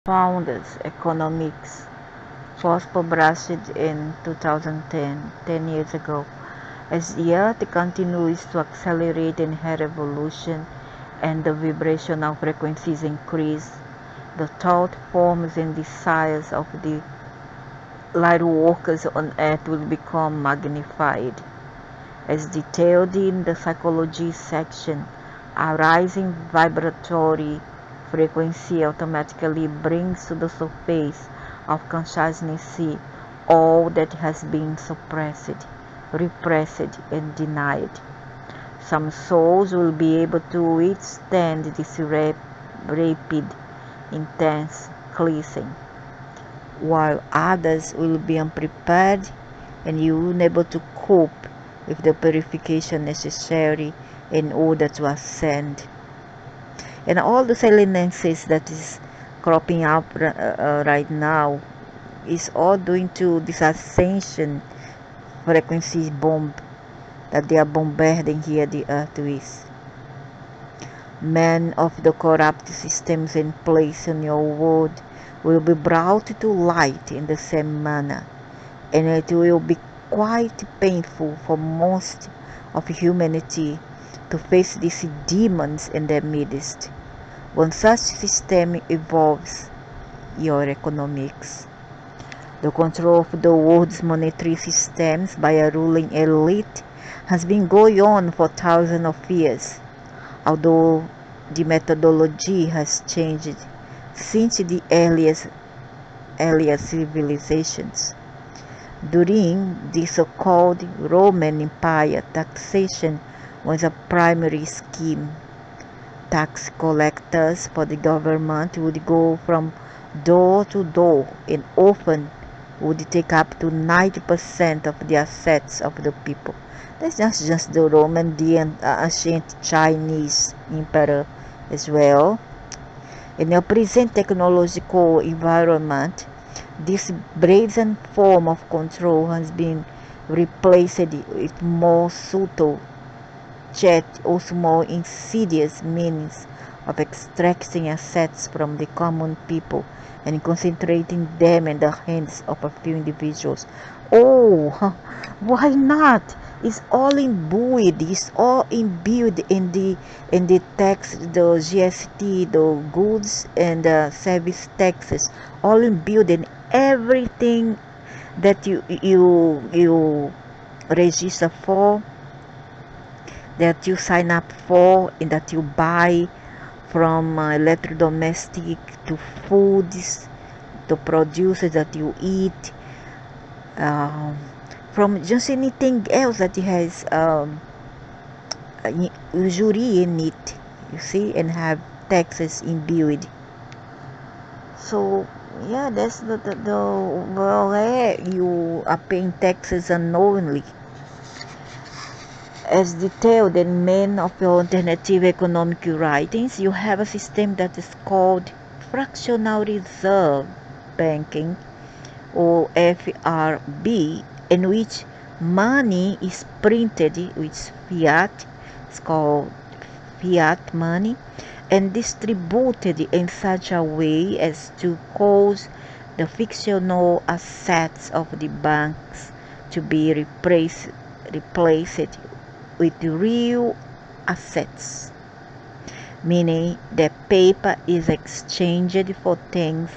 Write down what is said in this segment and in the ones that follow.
Founders Economics first published in 2010, 10 years ago. As the Earth continues to accelerate in her evolution and the vibrational frequencies increase, the thought forms and desires of the light workers on Earth will become magnified. As detailed in the psychology section, a rising vibratory frequency automatically brings to the surface of consciousness all that has been suppressed, repressed, and denied. Some souls will be able to withstand this rapid, intense cleansing, while others will be unprepared and unable to cope with the purification necessary in order to ascend. And all the silences that is cropping up right now is all due to this ascension frequency bomb that they are bombarding here the earth with. Men of the corrupt systems in place in your world will be brought to light in the same manner, and it will be quite painful for most of humanity to face these demons in their midst. When such system evolves, your economics, the control of the world's monetary systems by a ruling elite has been going on for thousands of years, although the methodology has changed since the earlier civilizations. During the so-called Roman Empire, taxation was a primary scheme. Tax collectors for the government would go from door to door and often would take up to 90% of the assets of the people. That's not just the Roman, the ancient Chinese emperor as well. In the present technological environment, this brazen form of control has been replaced with more subtle, yet also more insidious means of extracting assets from the common people and concentrating them in the hands of a few individuals. Oh, why not? It's all imbued, it's all imbued in the tax, the GST, the goods and service taxes, all imbued in everything that you register for, that you sign up for, and that you buy, from electrodomestic to foods to produces that you eat, um, from just anything else that has usury in it, you see, and have taxes imbued. So yeah, that's the well, you are paying taxes unknowingly. As detailed in many of your alternative economic writings, you have a system that is called fractional reserve banking, or FRB, in which money is printed with fiat, it's called fiat money, and distributed in such a way as to cause the fictional assets of the banks to be replaced with real assets, meaning that paper is exchanged for things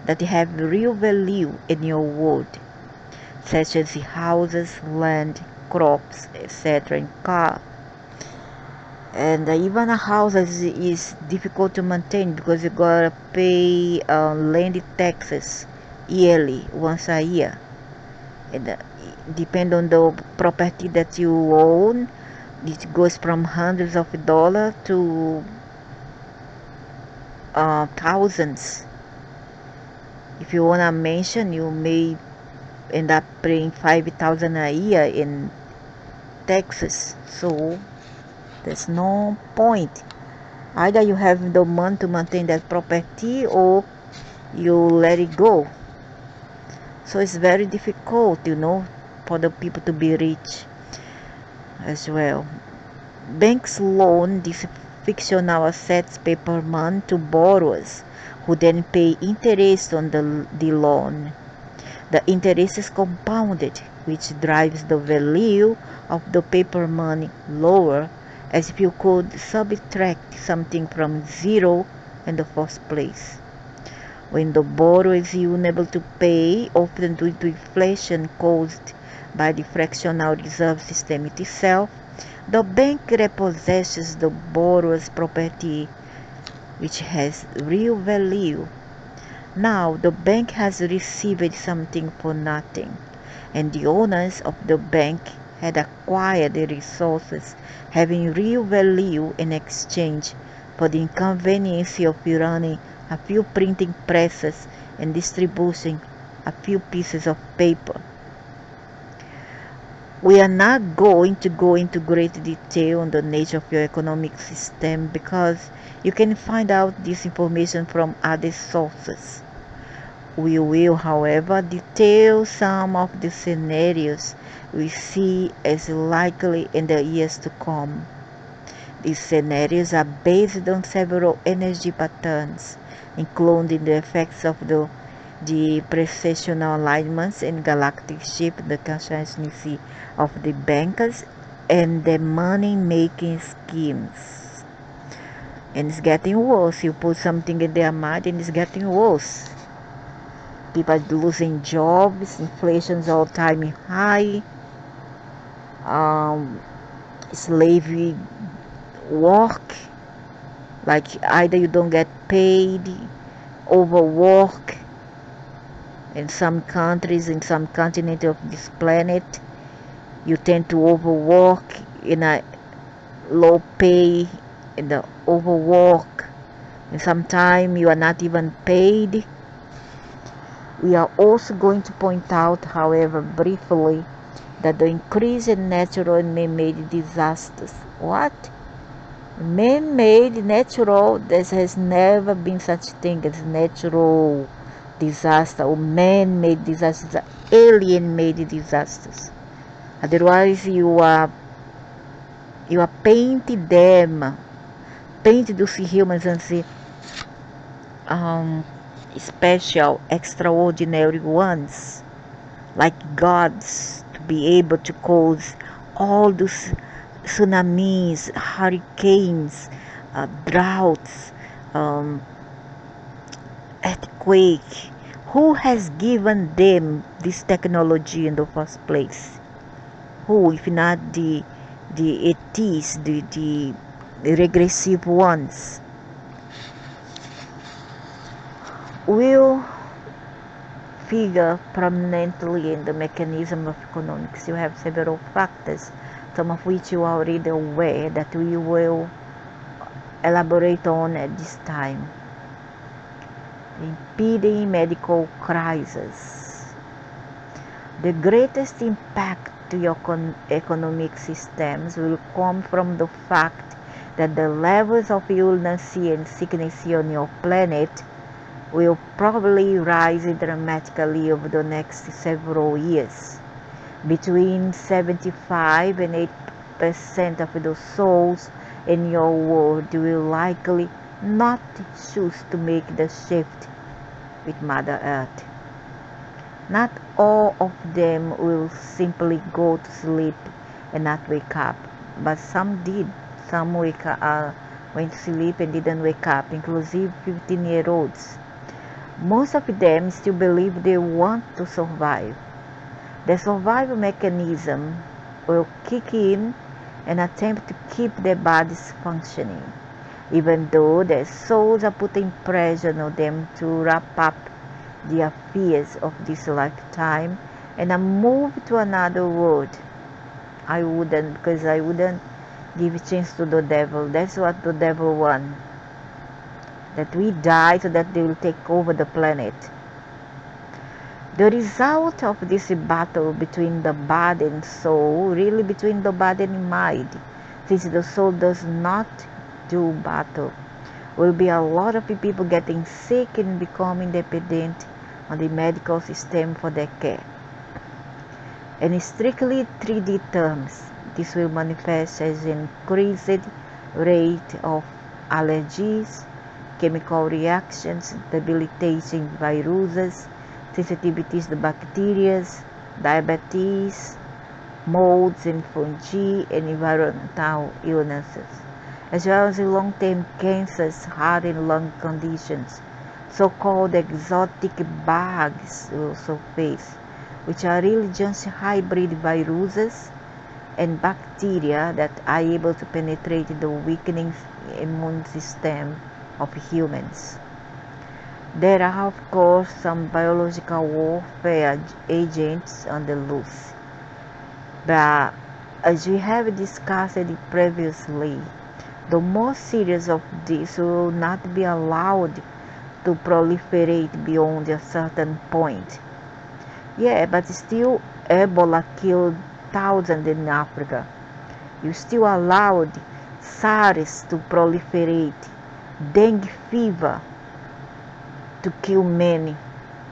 that have real value in your world, such as houses, land, crops, etc., and car. And even a house is difficult to maintain because you gotta pay land taxes yearly, once a year. And depend on the property that you own, it goes from hundreds of dollars to thousands. If you own a mansion, you may end up paying $5,000 a year in taxes. So there's no point. Either you have the money to maintain that property, or you let it go. So it's very difficult, for the people to be rich as well. Banks loan these fictional assets paper money to borrowers who then pay interest on the loan. The interest is compounded, which drives the value of the paper money lower, as if you could subtract something from zero in the first place. When the borrower is unable to pay, often due to inflation caused by the fractional reserve system itself, the bank repossesses the borrower's property, which has real value. Now the bank has received something for nothing, and the owners of the bank had acquired the resources having real value in exchange for the inconvenience of running a few printing presses and distributing a few pieces of paper. We are not going to go into great detail on the nature of your economic system because you can find out this information from other sources. We will, however, detail some of the scenarios we see as likely in the years to come. These scenarios are based on several energy patterns, including the effects of the precessional alignments and galactic shift, the consciousness of the bankers, and the money-making schemes. And it's getting worse. You put something in their mind and it's getting worse. People are losing jobs, inflation's all-time high, slavery work, like either you don't get paid, overwork. In some countries, in some continents of this planet, you tend to overwork in a low pay, in the overwork, and sometimes you are not even paid. We are also going to point out, however, briefly, that the increase in natural and man-made disasters. What? Man-made, natural, there has never been such thing as natural disaster or man-made disasters, alien-made disasters. Otherwise, you are painting them, paint those humans and see special, extraordinary ones, like gods, to be able to cause all those tsunamis, hurricanes, droughts, earthquake. Who has given them this technology in the first place? Who, if not the ETs, the regressive ones? Will figure prominently in the mechanism of economics. You have several factors, some of which you are already aware, that we will elaborate on at this time. Impeding medical crisis. The greatest impact to your economic systems will come from the fact that the levels of illness and sickness on your planet will probably rise dramatically over the next several years. Between 75 and 8% of the souls in your world will likely not choose to make the shift with Mother Earth. Not all of them will simply go to sleep and not wake up, but some did. Some went to sleep and didn't wake up, inclusive 15-year-olds. Most of them still believe they want to survive. The survival mechanism will kick in and attempt to keep their bodies functioning, even though their souls are putting pressure on them to wrap up the affairs of this lifetime and move to another world. I wouldn't, because I wouldn't give a chance to the devil. That's what the devil wants. That we die so that they will take over the planet. The result of this battle between the body and soul, really between the body and mind, since the soul does not do battle, will be a lot of people getting sick and becoming dependent on the medical system for their care. In strictly 3D terms, this will manifest as an increased rate of allergies, chemical reactions, debilitating viruses, sensitivities to bacteria, diabetes, molds and fungi, and environmental illnesses, as well as long-term cancers, heart and lung conditions. So-called exotic bugs also face, which are really just hybrid viruses and bacteria that are able to penetrate the weakening immune system of humans. There are, of course, some biological warfare agents on the loose. But as we have discussed previously, the most serious of these will not be allowed to proliferate beyond a certain point. Yeah, but still Ebola killed thousands in Africa. You still allowed SARS to proliferate, dengue fever to kill many,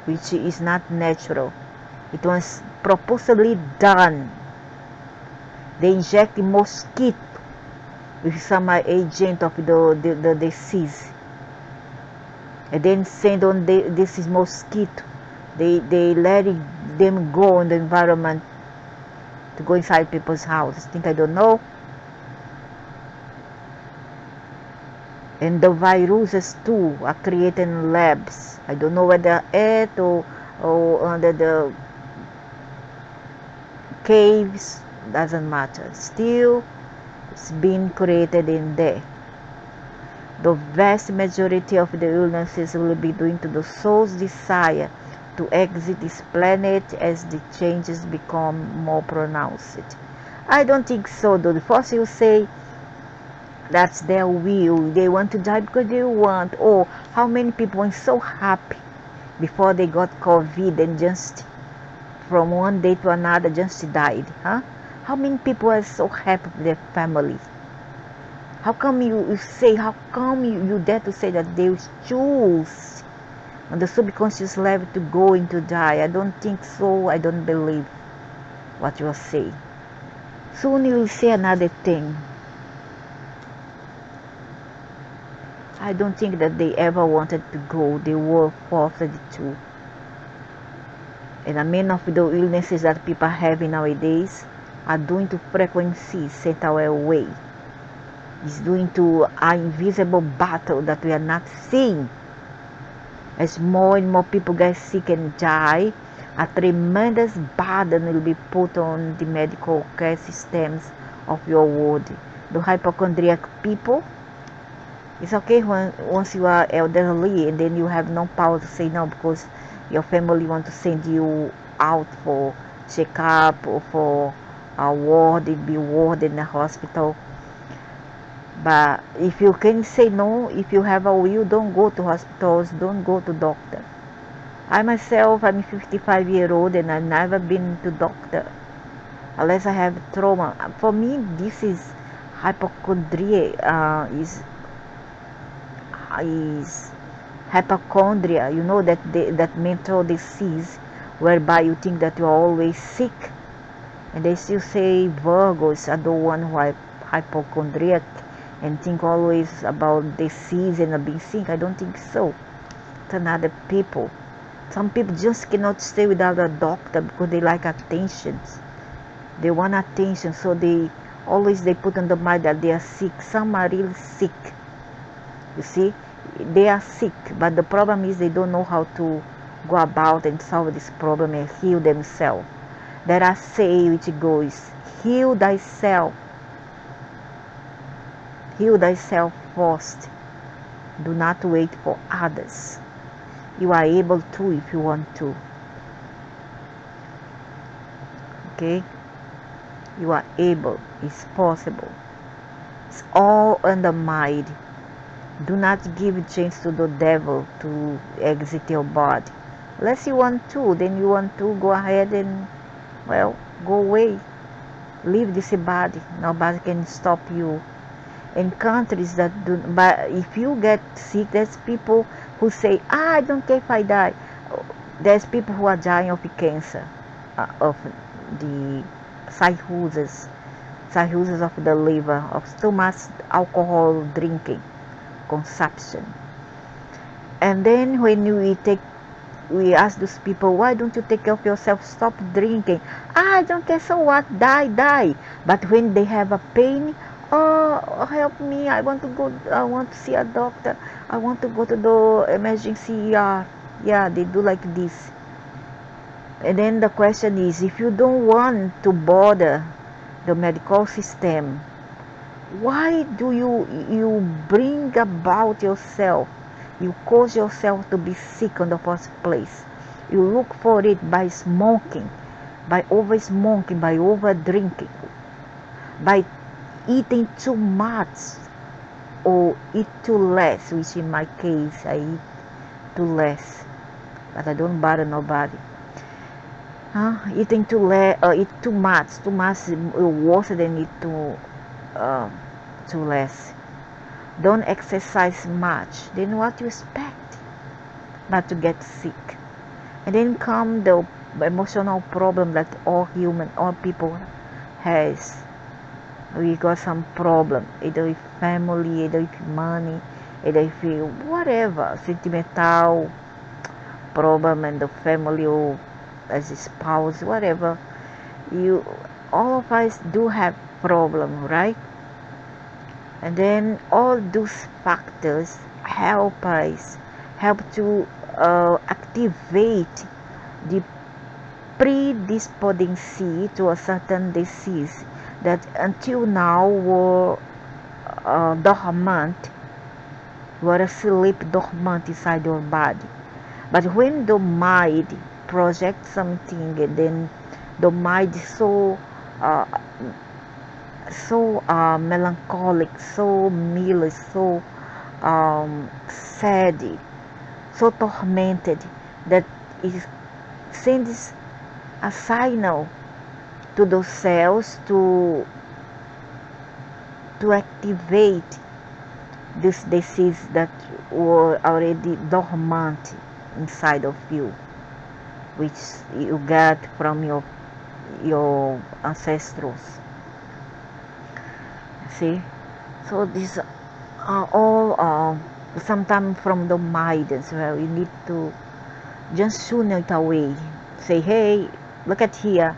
which is not natural. It was purposely done. They inject mosquito with some agent of the disease, and then send on this is mosquito. They let them go in the environment to go inside people's houses. I don't know. And the viruses too are created in labs. I don't know whether at or under the caves, doesn't matter. Still, it's being created in there. The vast majority of the illnesses will be due to the soul's desire to exit this planet as the changes become more pronounced. I don't think so, though. First you say that's their will. They want to die because they want. Oh, how many people were so happy before they got COVID and just from one day to another just died, huh? How many people are so happy with their family? How come you say, how come you dare to say that they choose on the subconscious level to go into die? I don't think so. I don't believe what you are saying. Soon you will say another thing. I don't think that they ever wanted to go. They were forced to. And many of the illnesses that people have nowadays are due to frequencies sent our way. It's due to an invisible battle that we are not seeing. As more and more people get sick and die, a tremendous burden will be put on the medical care systems of your world. The hypochondriac people, it's okay once you are elderly and then you have no power to say no because your family want to send you out for checkup or for a ward, be ward in the hospital. But if you can say no, if you have a will, don't go to hospitals, don't go to doctor. I myself, I'm 55-year-old and I've never been to doctor unless I have trauma. For me, this is hypochondria, is hypochondria. You know that mental disease whereby you think that you are always sick, and they still say Virgos are the one who are hypochondriac and think always about disease and being sick. I don't think so. It's another people. Some people just cannot stay without a doctor because they like attention. They want attention, so they put on the mind that they are sick. Some are really sick. You see, they are sick, but the problem is they don't know how to go about and solve this problem and heal themselves. There are say which goes, heal thyself. Heal thyself first. Do not wait for others. You are able to if you want to. Okay? You are able. It's possible. It's all under mind. Do not give a chance to the devil to exit your body. Unless you want to, then you want to go ahead and, well, go away. Leave this body. Nobody can stop you. In countries that do, but if you get sick, there's people who say, I don't care if I die. There's people who are dying of cancer, of the cirrhosis of the liver, of too much alcohol drinking, consumption. And then when we ask those people, why don't you take care of yourself? Stop drinking. I don't care, so what? Die. But when they have a pain, oh, help me, I want to see a doctor, I want to go to the emergency ER. Yeah, they do like this. And then the question is, if you don't want to bother the medical system, why do you bring about yourself? You cause yourself to be sick in the first place. You look for it by smoking, by over smoking, by over drinking, by eating too much or eat too less, which in my case I eat too less, but I don't bother nobody. Eating eat too much is worse than eat too less. Don't exercise much. Then what you expect but to get sick? And then come the emotional problem that all people has. We got some problem, either with family, either with money, either with whatever, sentimental problem in the family or as a spouse, whatever. All of us do have problem, right? And then all those factors help to activate the predisposition to a certain disease that until now were dormant, were asleep dormant inside your body. But when the mind projects something, and then the mind is so melancholic, so mealy, so sad, so tormented, that it sends a signal to those cells to activate this disease that were already dormant inside of you, which you got from your ancestors. See, so these are all sometimes from the mind as well. You need to just tune it away. Say, hey, look at here.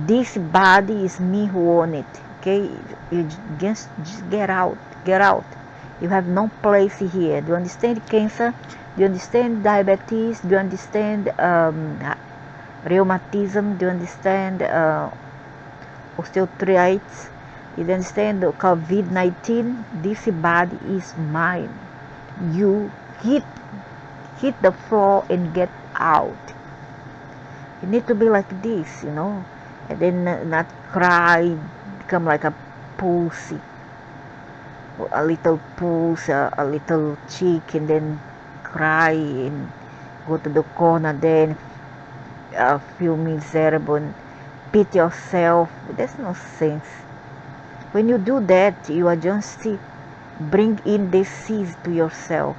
This body is me who own it. Okay, you just get out. You have no place here. Do you understand cancer? Do you understand diabetes? Do you understand rheumatism? Do you understand osteoarthritis? You understand COVID-19? This body is mine. You hit the floor and get out. You need to be like this, and then not cry, become like a pussy, a little puss, a little chick, and then cry and go to the corner, then feel miserable and pity yourself. There's no sense. When you do that, you are just bring in disease to yourself.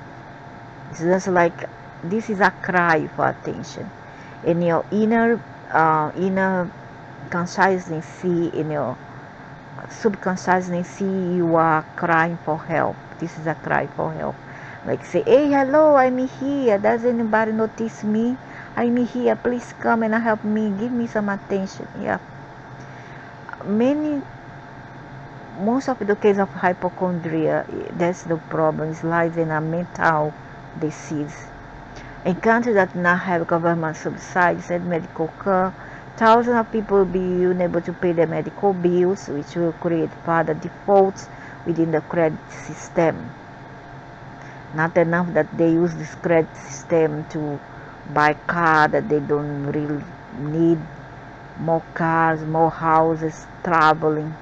It's just like this is a cry for attention. In your inner consciousness, in your subconsciousness, you are crying for help. This is a cry for help. Like say, hey, hello, I'm here. Does anybody notice me? I'm here. Please come and help me. Give me some attention. Yeah. Most of the case of hypochondria, that's the problem. It lies in a mental disease. In countries that now have government subsidies and medical care, thousands of people will be unable to pay their medical bills, which will create further defaults within the credit system. Not enough that they use this credit system to buy cars that they don't really need, more cars, more houses, traveling,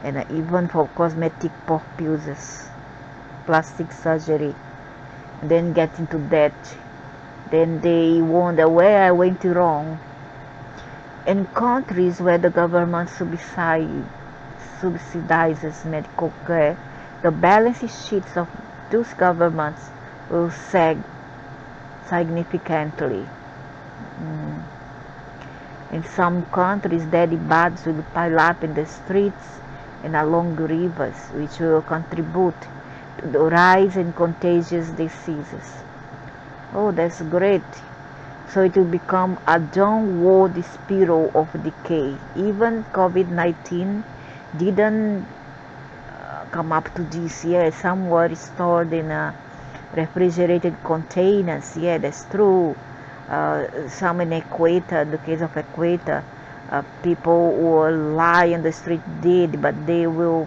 and even for cosmetic purposes, plastic surgery, and then get into debt. Then they wonder where I went wrong. In countries where the government subsidizes medical care, the balance sheets of those governments will sag significantly. In some countries, daddy bads will pile up in the streets and along the rivers, which will contribute to the rise in contagious diseases. Oh, that's great. So it will become a downward spiral of decay. Even COVID-19 didn't come up to this. Yeah, some were stored in refrigerated containers. Yeah, that's true. Some in Equator, the case of Equator, people will lie on the street dead, but they will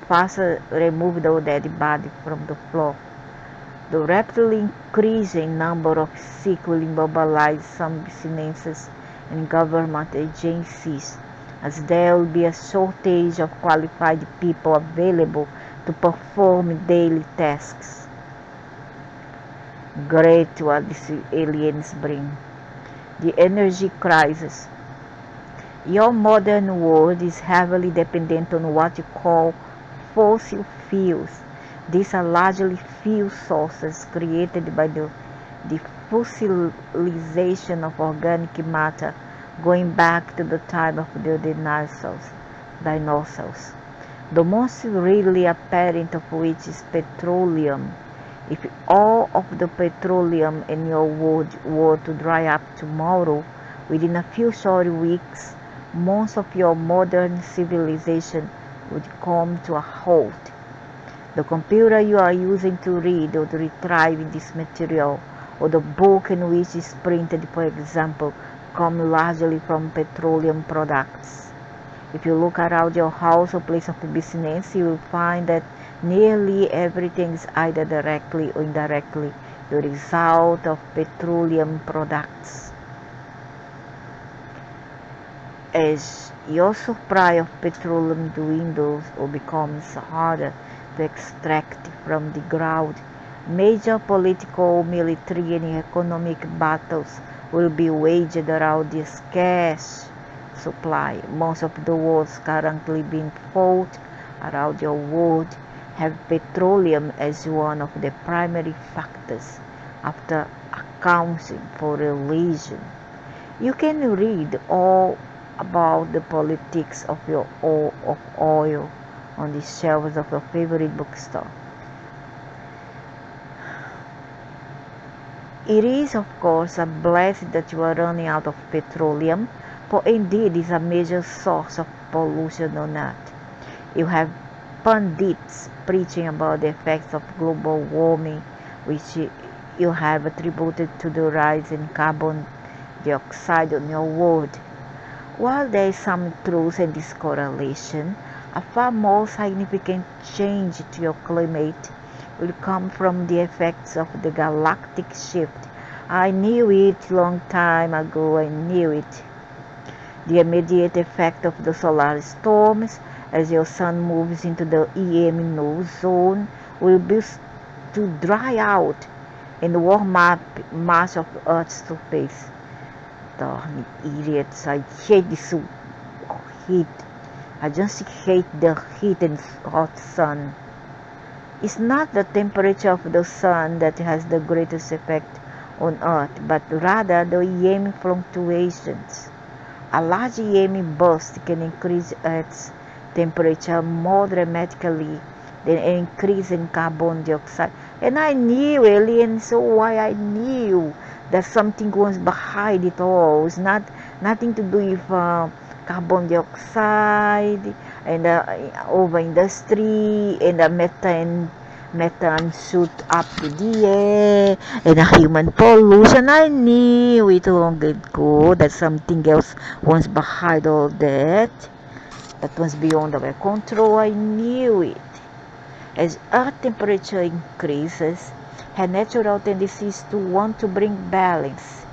first remove the dead body from the floor. The rapidly increasing number of sick will immobilize some businesses and government agencies, as there will be a shortage of qualified people available to perform daily tasks. Great what these aliens bring. The energy crisis. Your modern world is heavily dependent on what you call fossil fuels. These are largely fuel sources created by the fossilization of organic matter going back to the time of the dinosaurs. The most readily apparent of which is petroleum. If all of the petroleum in your world were to dry up tomorrow, within a few short weeks, most of your modern civilization would come to a halt. The computer you are using to read or to retrieve this material, or the book in which it's printed, for example, come largely from petroleum products. If you look around your house or place of business, you will find that nearly everything is either directly or indirectly the result of petroleum products. As your supply of petroleum dwindles or becomes harder to extract from the ground, major political, military, and economic battles will be waged around the scarce supply. Most of the wars currently being fought around your world have petroleum as one of the primary factors after accounting for religion. You can read all about the politics of oil on the shelves of your favorite bookstore. It is, of course, a blessing that you are running out of petroleum, for indeed it is a major source of pollution on Earth. You have pundits preaching about the effects of global warming, which you have attributed to the rise in carbon dioxide on your world. While there is some truth in this correlation, a far more significant change to your climate will come from the effects of the galactic shift. I knew it long time ago, I knew it. The immediate effect of the solar storms as your sun moves into the EM null zone will be to dry out and warm up much of Earth's surface. Darn idiots, I hate this heat. I just hate the heat and hot sun. It's not the temperature of the sun that has the greatest effect on Earth, but rather the EM fluctuations. A large EM burst can increase Earth's temperature more dramatically than an increase in carbon dioxide. And I knew, aliens, so why I knew that something was behind it all. It's nothing to do with carbon dioxide and over industry and the methane shoot up to the air and human pollution. I knew it long ago that something else was behind all that was beyond our control. I knew it. As Earth temperature increases, her natural tendency is to want to bring balance.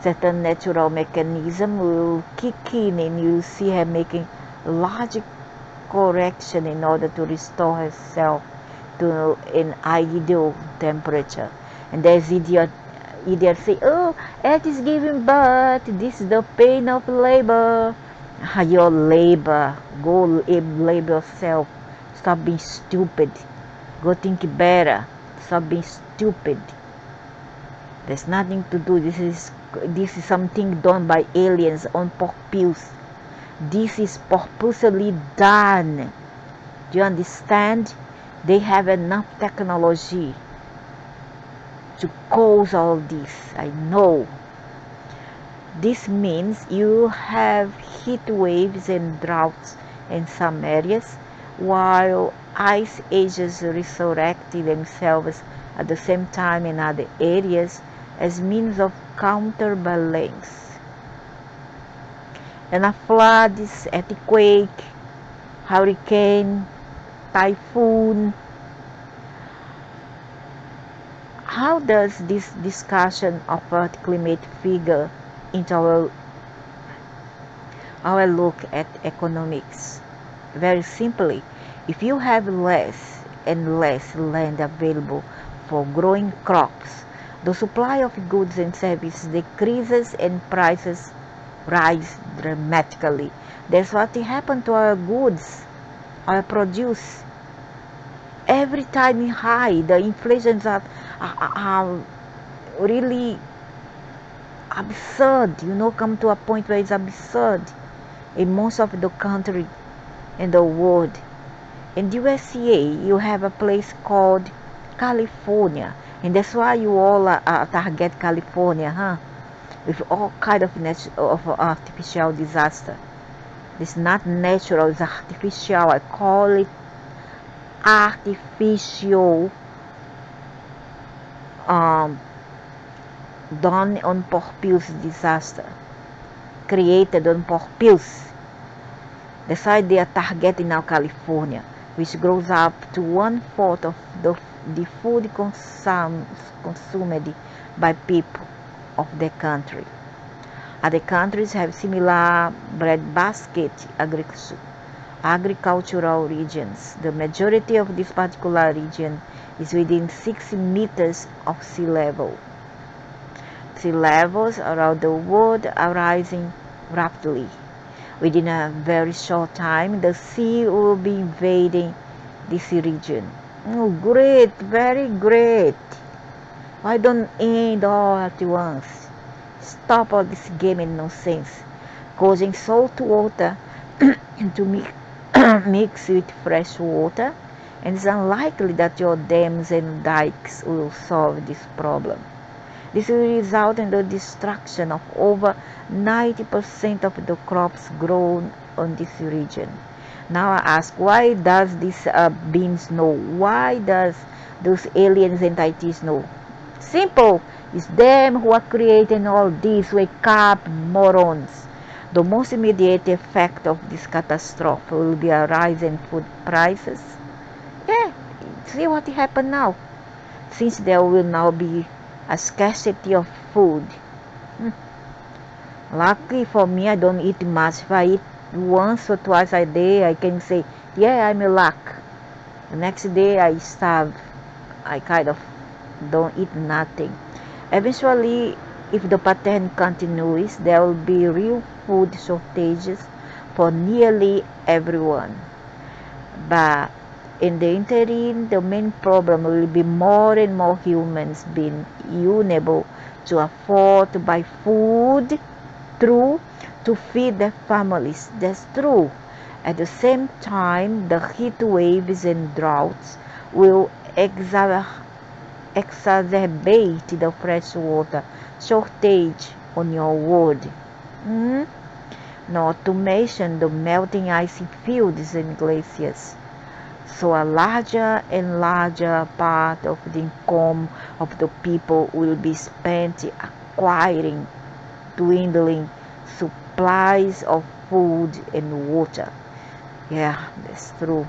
Certain natural mechanism will kick in and you'll see her making large correction in order to restore herself to an ideal temperature. And there's idiots say, oh, Earth is giving birth, this is the pain of labor. Your labor, go labor yourself. Stop being stupid. Go think better. Stop being stupid. There's nothing to do. This is something done by aliens on purpose. This is purposely done. Do you understand? They have enough technology to cause all this. I know. This means you have heat waves and droughts in some areas, while ice ages resurrect themselves at the same time in other areas as means of counterbalance. And a flood, earthquake, hurricane, typhoon. How does this discussion of Earth climate figure into our look at economics? Very simply, if you have less and less land available for growing crops, the supply of goods and services decreases and prices rise dramatically. That's what happened to our goods, our produce. Every time high, the inflations are really absurd, come to a point where it's absurd in most of the country in the world. In the USA, you have a place called California, and that's why you all target California, huh? With all kind of artificial disaster. It's not natural, it's artificial. I call it artificial, done on purpose disaster, created on purpose. That's why they are targeting now California, which grows up to 1/4 of the food consumed by people of the country. Other countries have similar breadbasket agricultural regions. The majority of this particular region is within 6 meters of sea level. Sea levels around the world are rising rapidly. Within a very short time, the sea will be invading this region. Oh, great, very great. Why don't end all at once? Stop all this game and nonsense, causing salt water to mix with fresh water, and it's unlikely that your dams and dikes will solve this problem. This will result in the destruction of over 90% of the crops grown on this region. Now I ask, why does this beings know? Why does those aliens and entities know? Simple. It's them who are creating all this. Wake up, morons. The most immediate effect of this catastrophe will be a rise in food prices. Yeah, see what happened now. Since there will now be a scarcity of food. Lucky for me, I don't eat much. If I eat once or twice a day, I can say, yeah, I'm in luck. The next day, I starve. I kind of don't eat nothing. Eventually, if the pattern continues, there will be real food shortages for nearly everyone. But in the interim, the main problem will be more and more humans being unable to afford to buy food to feed their families. That's true. At the same time, the heat waves and droughts will exacerbate the fresh water shortage on your world. Not to mention the melting icy fields and glaciers. So a larger and larger part of the income of the people will be spent acquiring dwindling supplies of food and water. Yeah, that's true.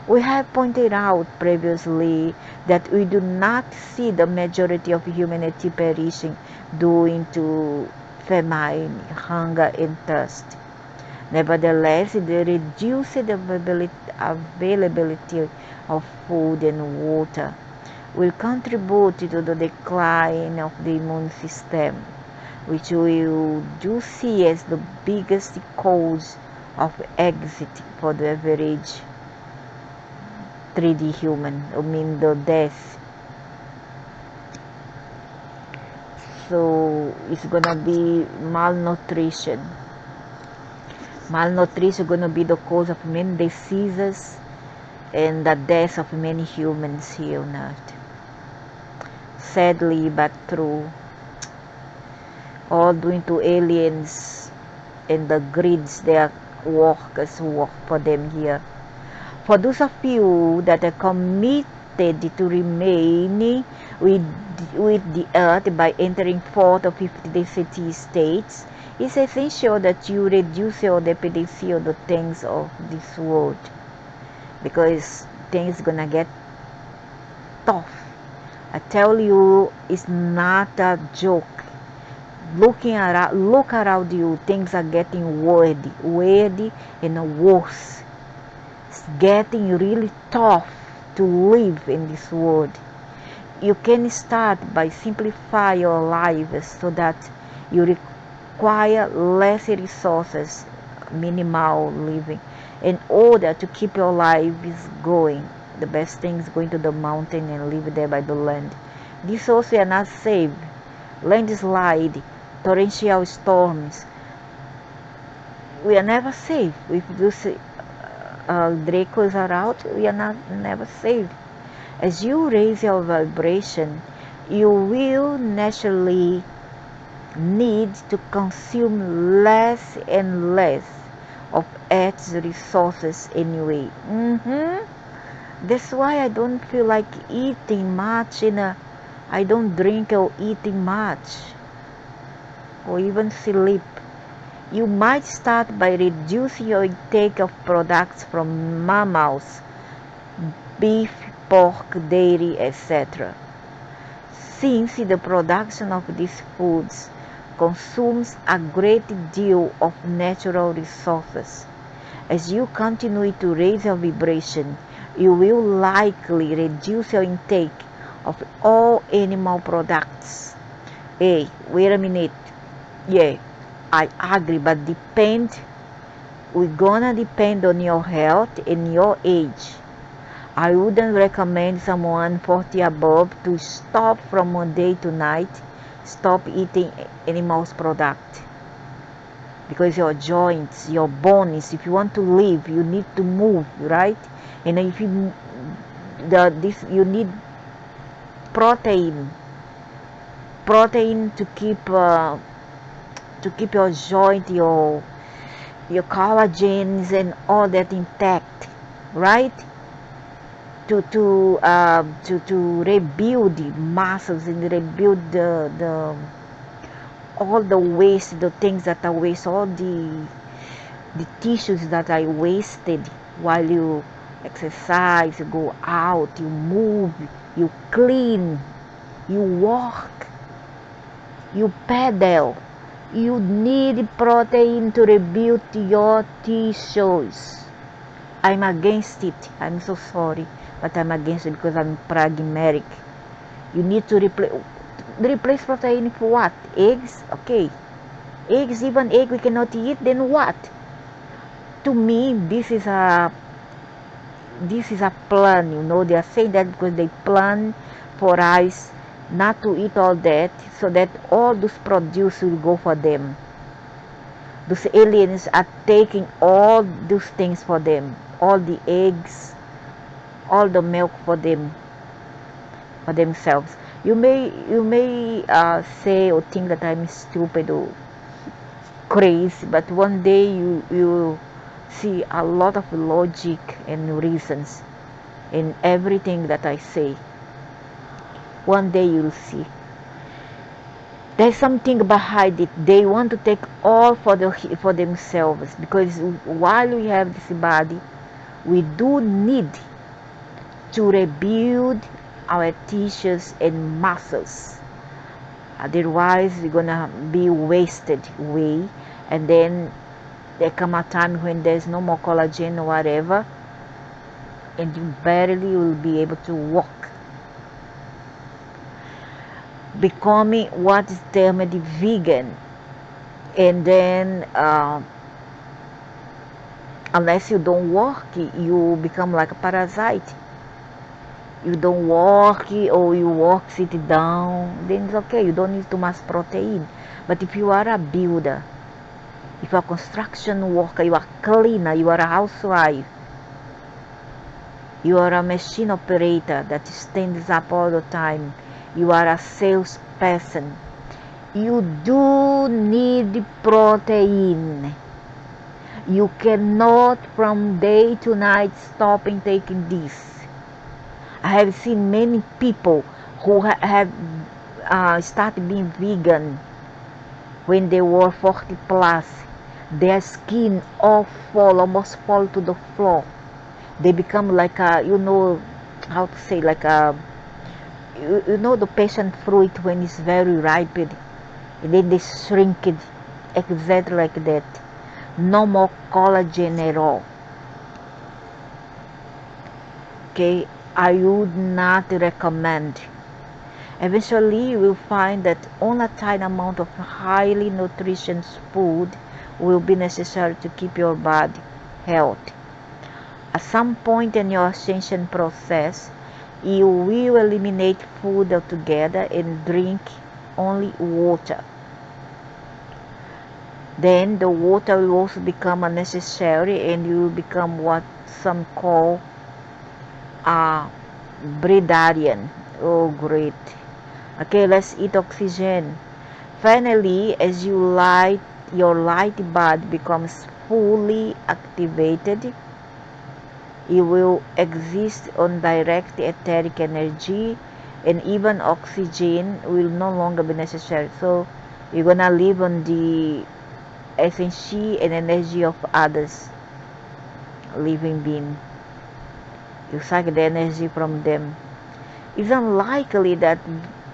We have pointed out previously that we do not see the majority of humanity perishing due to famine, hunger, and thirst. Nevertheless, the reduced availability of food and water will contribute to the decline of the immune system, which we do see as the biggest cause of exit for the average 3D human, the death. So it's gonna be malnutrition. Malnutrition is gonna be the cause of many diseases and the death of many humans here on earth. Sadly but true, all due to aliens and the grids their workers work for them here. For those of you that are committed to remaining with the earth by entering 4th or 5th density states, it's essential that you reduce your dependency on the things of this world, because things gonna get tough. I tell you, it's not a joke. Look around you, things are getting weird and worse. It's getting really tough to live in this world. You can start by simplify your life so that you require less resources, minimal living, in order to keep your lives going. The best thing is going to the mountain and live there by the land. These also are not safe. Landslide, torrential storms. We are never safe. If those Dracos are out, we are never safe. As you raise your vibration, you will naturally need to consume less and less of Earth's resources anyway. That's why I don't feel like eating much, I don't drink or eating much, or even sleep. You might start by reducing your intake of products from mammals, beef, pork, dairy, etc. Since the production of these foods consumes a great deal of natural resources. As you continue to raise your vibration, you will likely reduce your intake of all animal products. Hey, wait a minute. Yeah, I agree, but we're gonna depend on your health and your age. I wouldn't recommend someone 40 above to stop from one day to night, stop eating animals product. Because your joints, your bones, if you want to live, you need to move, right? And if you need protein to keep your joint, your collagens and all that intact, right? To rebuild the muscles and rebuild the all the waste, the things that are waste, all the tissues that are wasted while you exercise, you go out, you move, you clean, you walk, you pedal. You need protein to rebuild your tissues. I'm against it. I'm so sorry, but I'm against it because I'm pragmatic. You need to replace protein for what? Eggs? Okay. Eggs, even egg we cannot eat, then what? To me, this is a plan, they are saying that because they plan for us not to eat all that, so that all those produce will go for them. Those aliens are taking all those things for them, all the eggs, all the milk for them, for themselves. You may say or think that I'm stupid or crazy, but one day you see a lot of logic and reasons in everything that I say. One day you'll see. There's something behind it. They want to take all for themselves, because while we have this body, we do need to rebuild our tissues and muscles. Otherwise, we're gonna be wasted away, and then there come a time when there's no more collagen or whatever, and you barely will be able to walk. Becoming what is termed vegan, and then unless you don't work, you become like a parasite. You don't work, or you work sit down, then it's okay, you don't need too much protein. But if you are a builder, if you are a construction worker, you are a cleaner, you are a housewife, You are a machine operator that stands up all the time. You are a salesperson. You do need protein. You cannot from day to night stop in taking this. I have seen many people who have started being vegan when they were 40 plus. Their skin almost fall to the floor. They become like a, how to say, like a, the passion fruit when it's very ripe, and then they shrink it exactly like that. No more collagen at all. Okay, I would not recommend. Eventually you will find that only a tiny amount of highly nutritious food will be necessary to keep your body healthy. At some point in your ascension process, you will eliminate food altogether and drink only water. Then the water will also become unnecessary, and you will become what some call a breatharian. Oh, great. Okay, let's eat oxygen. Finally, as your light bulb becomes fully activated, it will exist on direct etheric energy, and even oxygen will no longer be necessary. So you're gonna live on the essence and energy of others living being. You suck the energy from them. It's unlikely that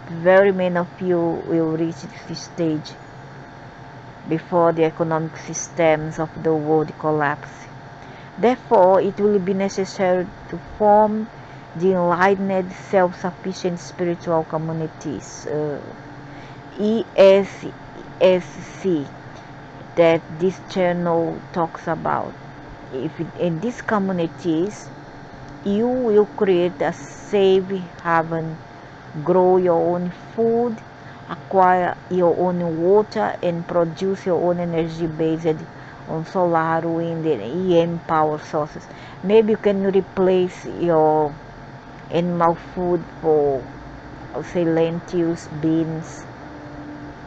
very many of you will reach this stage before the economic systems of the world collapse. Therefore, it will be necessary to form the enlightened, self-sufficient spiritual communities, ESSC, that this channel talks about. In these communities, you will create a safe haven, grow your own food, acquire your own water, and produce your own energy based on solar, wind, and EM power sources. Maybe you can replace your animal food for, say, lentils, beans,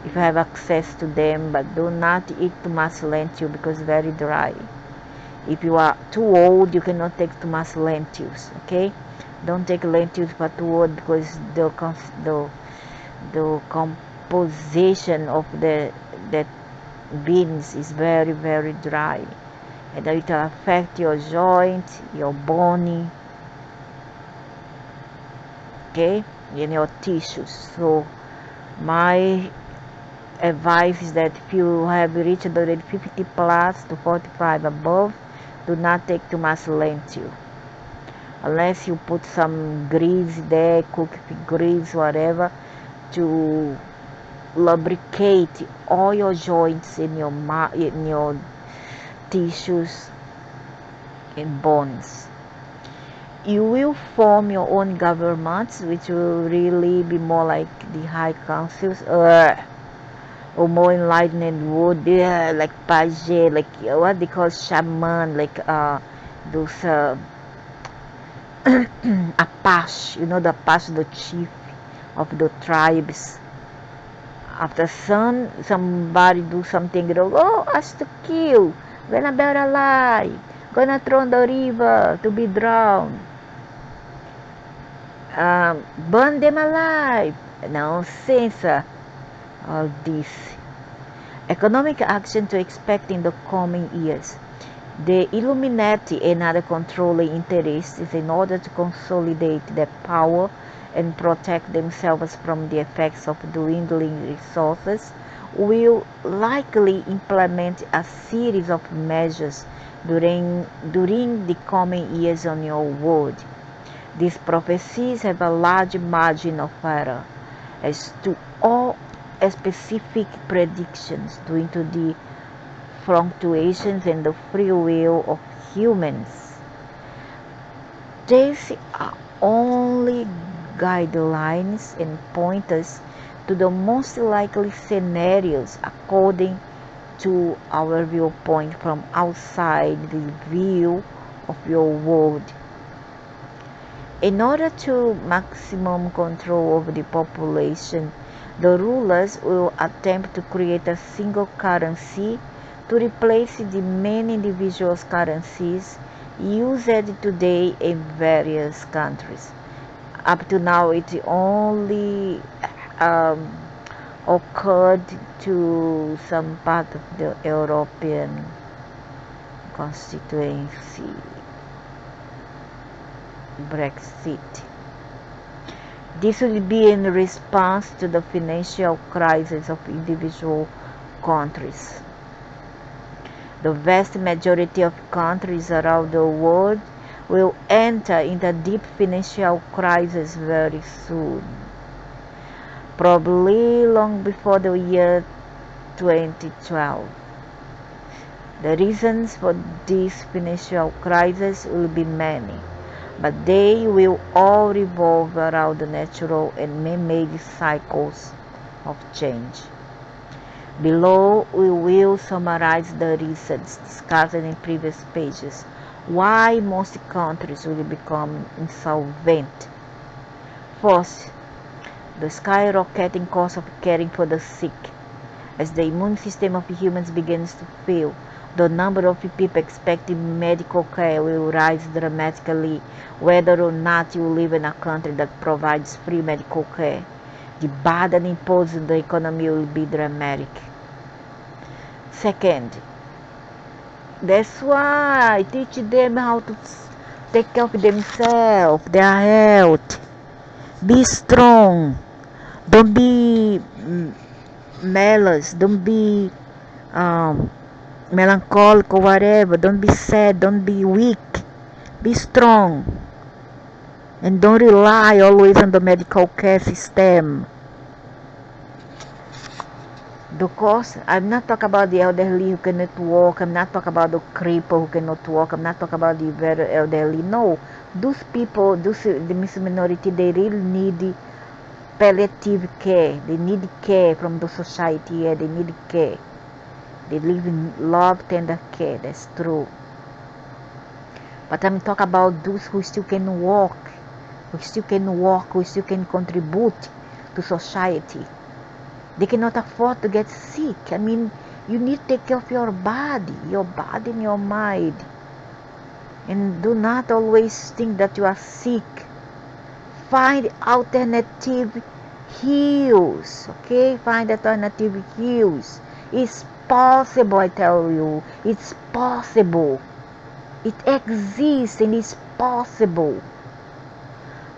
if you have access to them, but do not eat too much lentil because it's very dry. If you are too old, you cannot take too much lentils, okay? Don't take lentils for too old, because the composition of that beans is very, very dry, and it will affect your joint, your bone, okay, and your tissues. So my advice is that if you have reached already 50 plus to 45 above, do not take too much lentil, unless you put some grease there, cooked grease, whatever, to lubricate all your joints in your tissues and bones. You will form your own governments, which will really be more like the high councils, or more enlightened wood, like page, like what they call shaman, like those Apache, the Apache, the chief of the tribes. After somebody do something wrong, us to kill, gonna bury alive, gonna throw in the river to be drowned, burn them alive. Nonsense, all this. Economic action to expect in the coming years. The Illuminati and other controlling interests, in order to consolidate their power and protect themselves from the effects of dwindling resources, will likely implement a series of measures during the coming years on your world. These prophecies have a large margin of error as to all specific predictions due to the fluctuations in the free will of humans. These are only guidelines and pointers to the most likely scenarios according to our viewpoint from outside the view of your world. In order to maximum control over the population, the rulers will attempt to create a single currency to replace the many individual currencies used today in various countries. Up to now, it only occurred to some part of the European constituency. Brexit. This will be in response to the financial crisis of individual countries. The vast majority of countries around the world will enter into a deep financial crisis very soon, probably long before the year 2012. The reasons for this financial crisis will be many, but they will all revolve around the natural and man-made cycles of change. Below, we will summarize the reasons discussed in previous pages why most countries will become insolvent. First, the skyrocketing cost of caring for the sick. As the immune system of humans begins to fail, the number of people expecting medical care will rise dramatically, whether or not you live in a country that provides free medical care. The burden imposed on the economy will be dramatic. Second, that's why I teach them how to take care of themselves, their health. Be strong. Don't be malice. Don't be melancholic or whatever. Don't be sad. Don't be weak. Be strong. And don't rely always on the medical care system. The cost, I'm not talking about the elderly who cannot walk. I'm not talking about the cripple who cannot walk. I'm not talking about the very elderly. No, those people, the minority, they really need palliative care. They need care from the society. Yeah, they need care. They live in love, tender care. That's true. But I'm talking about those who still can walk, who still can contribute to society. They cannot afford to get sick. I mean, you need to take care of your body and your mind. And do not always think that you are sick. Find alternative heals. Okay? Find alternative heals. It's possible, I tell you. It's possible. It exists and it's possible.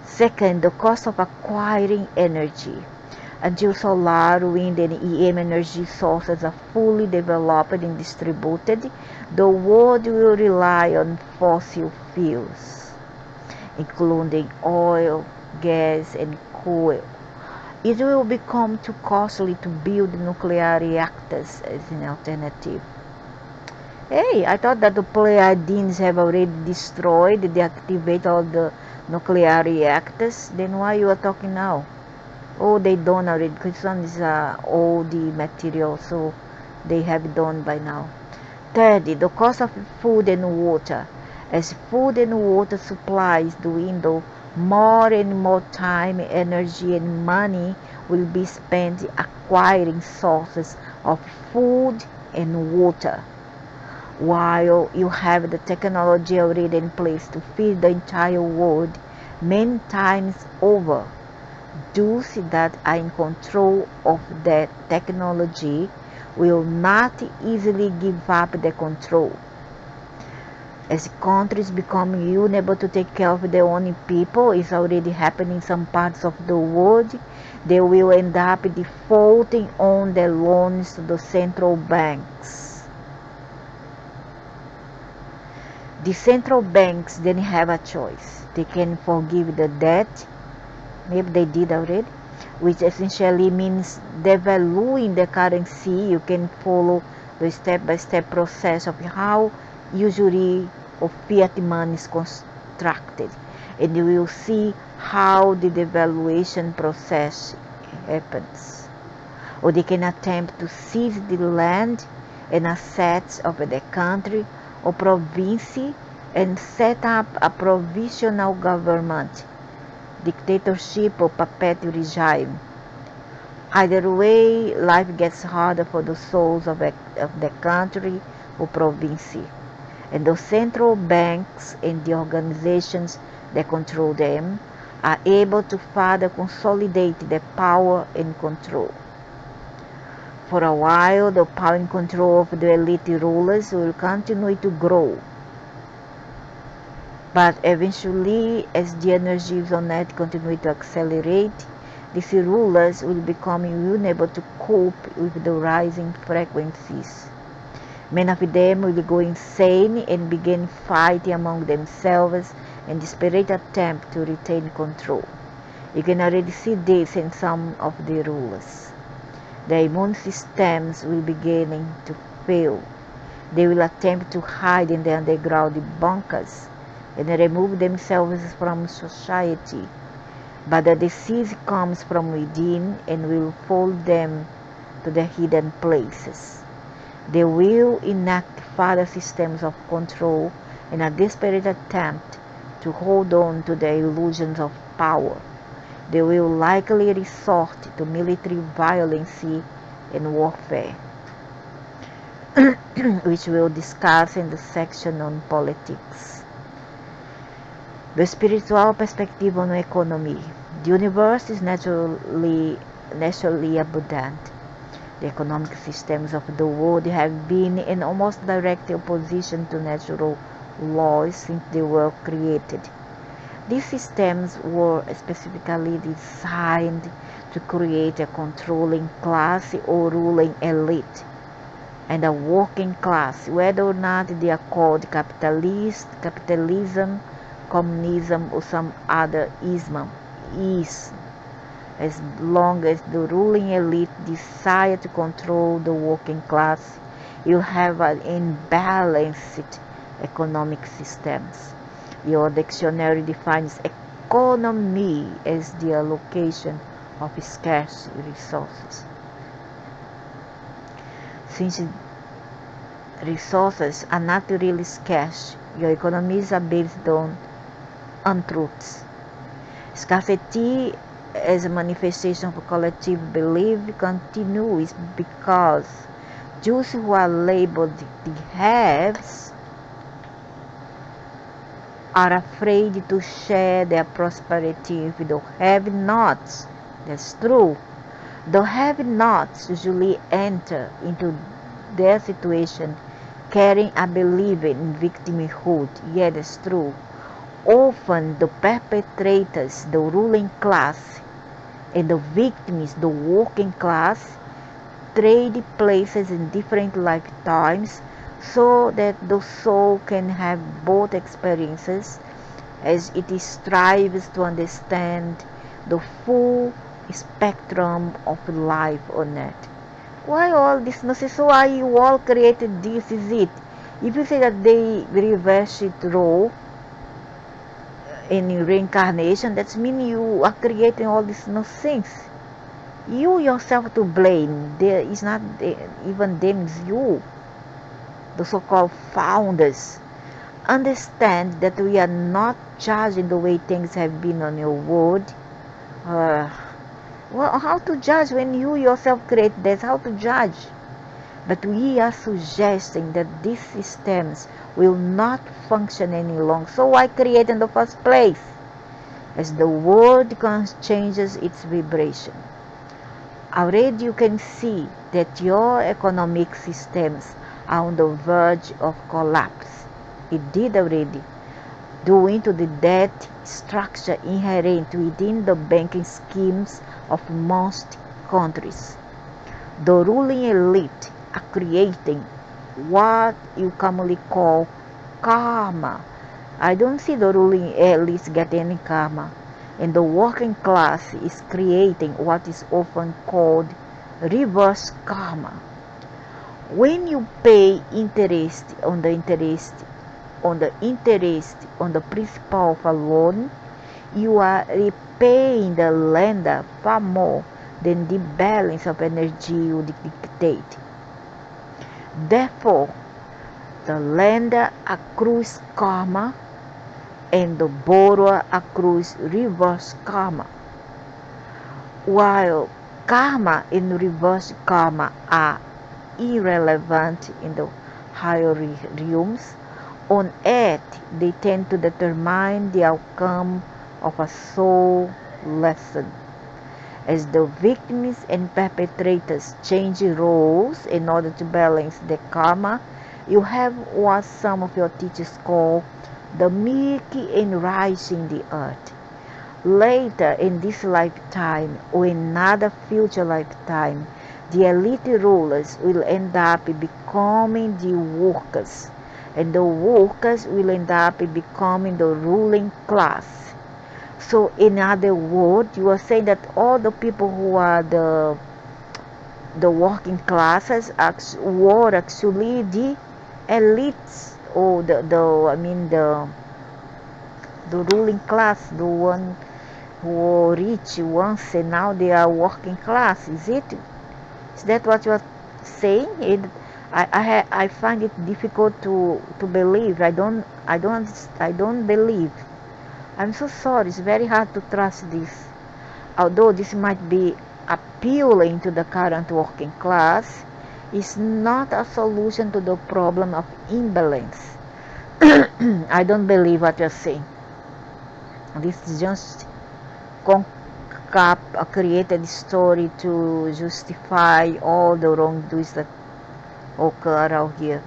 Second, the cost of acquiring energy. Until solar, wind, and EM energy sources are fully developed and distributed, the world will rely on fossil fuels, including oil, gas, and coal. It will become too costly to build nuclear reactors as an alternative. Hey, I thought that the Pleiadians have already destroyed, deactivated all the nuclear reactors. Then why you are talking now? Oh, they done already, because sun is old material, so they have done by now. Thirdly, the cost of food and water. As food and water supplies dwindle, more and more time, energy, and money will be spent acquiring sources of food and water. While you have the technology already in place to feed the entire world many times over, those that are in control of that technology will not easily give up the control. As countries become unable to take care of their own people, it's already happening in some parts of the world, they will end up defaulting on their loans to the central banks. The central banks then have a choice. They can forgive the debt, maybe they did already, which essentially means devaluing the currency. You can follow the step-by-step process of how usury of fiat money is constructed, and you will see how the devaluation process happens. Or they can attempt to seize the land and assets of the country or province and set up a provisional government dictatorship or puppet regime. Either way, life gets harder for the souls of the country or province. And the central banks and the organizations that control them are able to further consolidate their power and control. For a while, the power and control of the elite rulers will continue to grow. But eventually, as the energies on Earth continue to accelerate, these rulers will become unable to cope with the rising frequencies. Many of them will go insane and begin fighting among themselves in desperate attempt to retain control. You can already see this in some of the rulers. Their immune systems will begin to fail. They will attempt to hide in the underground bunkers and remove themselves from society. But the disease comes from within and will follow them to the hidden places. They will enact further systems of control in a desperate attempt to hold on to the illusions of power. They will likely resort to military violence and warfare, which we'll discuss in the section on politics. The spiritual perspective on economy. The universe is naturally abundant. The economic systems of the world have been in almost direct opposition to natural laws since they were created. These systems were specifically designed to create a controlling class or ruling elite, and a working class, whether or not they are called capitalism, communism, or some other ism. As long as the ruling elite desire to control the working class, you have an imbalanced economic systems. Your dictionary defines economy as the allocation of scarce resources. Since resources are not really scarce, your economies are based on untruths. Scarcity as a manifestation of collective belief continues because those who are labeled the haves are afraid to share their prosperity with the have-nots. That's true. The have-nots usually enter into their situation carrying a belief in victimhood. Yeah, that's true. Often the perpetrators, the ruling class, and the victims, the working class, trade places in different lifetimes so that the soul can have both experiences as it strives to understand the full spectrum of life on earth. Why all this nonsense? So why you all created this? Is it? If you say that they reverse it role in reincarnation, that means you are creating all this nonsense. You yourself to blame. There is not even them, it's you, the so-called founders. Understand that we are not judging the way things have been on your world. Well, how to judge when you yourself create this? How to judge? But we are suggesting that these systems will not function any longer. So why create in the first place? As the world changes its vibration. Already you can see that your economic systems are on the verge of collapse. It did already, due to the debt structure inherent within the banking schemes of most countries. The ruling elite are creating what you commonly call karma. I don't see the ruling elites get any karma. And the working class is creating what is often called reverse karma. When you pay interest on the principal of a loan, you are repaying the lender far more than the balance of energy you dictate. Therefore, the lender accrues karma and the borrower accrues reverse karma. While karma and reverse karma are irrelevant in the higher realms, on earth they tend to determine the outcome of a soul lesson. As the victims and perpetrators change roles in order to balance their karma, you have what some of your teachers call the Milky and rising the earth. Later in this lifetime or another future lifetime, the elite rulers will end up becoming the workers, and the workers will end up becoming the ruling class. So in other words, you are saying that all the people who are the working classes were actually the elites, or the ruling class, the one who were rich once and now they are working class. Is that what you are saying? I find it difficult to believe. I don't believe. I'm so sorry. It's very hard to trust this. Although this might be appealing to the current working class, it's not a solution to the problem of imbalance. I don't believe what you're saying. This is just a created story to justify all the wrongdoings that occur around here.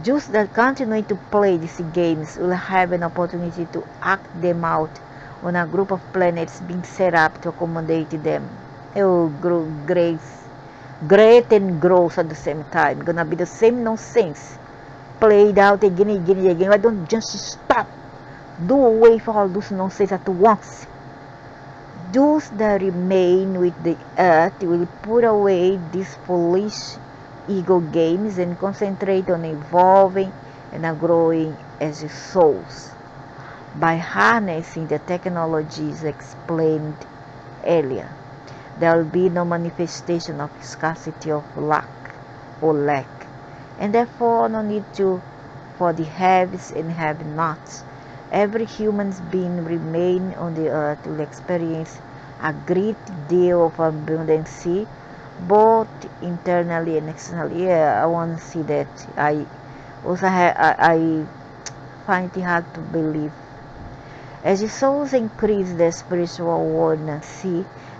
Jews that continue to play these games will have an opportunity to act them out on a group of planets being set up to accommodate them. Oh, great and gross at the same time. Gonna be the same nonsense played out again and again and again. Why don't just stop? Do away with all those nonsense at once. Those that remain with the earth will put away these foolish ego games and concentrate on evolving and growing as souls. By harnessing the technologies explained earlier, there will be no manifestation of scarcity of luck or lack, and therefore no need for the haves and have-nots. Every human being remain on the earth will experience a great deal of abundance, both internally and externally. Yeah, I want to see that. I find it hard to believe. As the souls increase their spiritual awareness,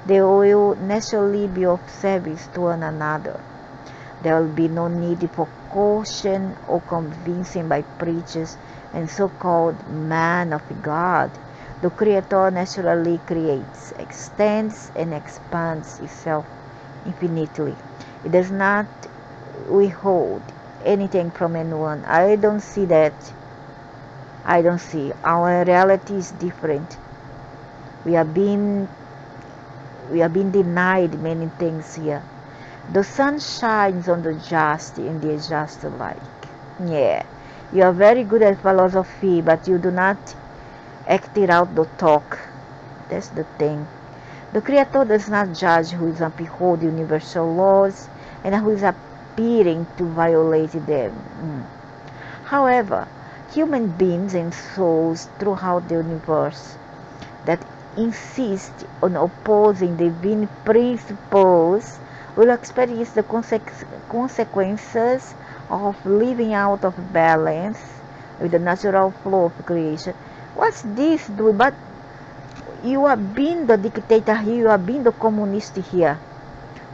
they will naturally be of service to one another. There will be no need for caution or convincing by preachers and so-called man of God. The Creator naturally creates, extends, and expands itself infinitely. It does not withhold anything from anyone. I don't see that. I don't see. Our reality is different. We are being denied many things here. The sun shines on the just and the just alike. Yeah, you are very good at philosophy, but you do not act it out the talk. That's the thing. The Creator does not judge who is upholding universal laws and who is appearing to violate them. However, human beings and souls throughout the universe that insist on opposing divine principles will experience the consequences of living out of balance with the natural flow of creation. What's this doing? But you are being the dictator here, you are being the communist here.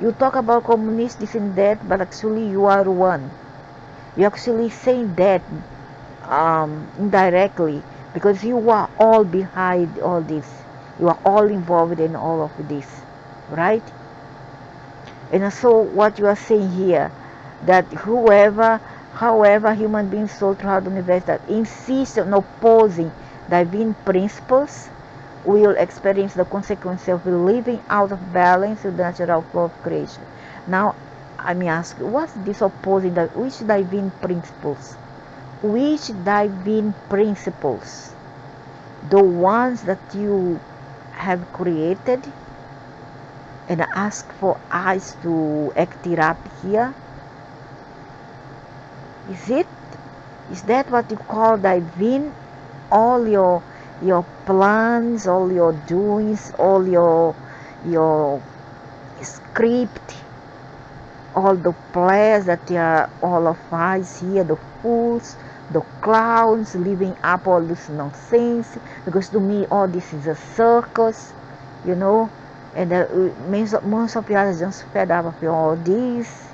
You talk about communist this and that, but actually you are one. You're actually saying that indirectly, because you are all behind all this. You are all involved in all of this, right? And so what you are saying here, that however human beings so throughout the universe that insist on opposing divine principles will experience the consequence of living out of balance with the natural flow of creation. Now, I may ask, what's this opposing? Which divine principles? Which divine principles? The ones that you have created and ask for us to act it up here? Is that what you call divine all your plans, all your doings, all your script, all the players that are all of us here, the fools, the clowns, living up all this nonsense, because to me all this is a circus, you know, and most of you are just fed up of all this.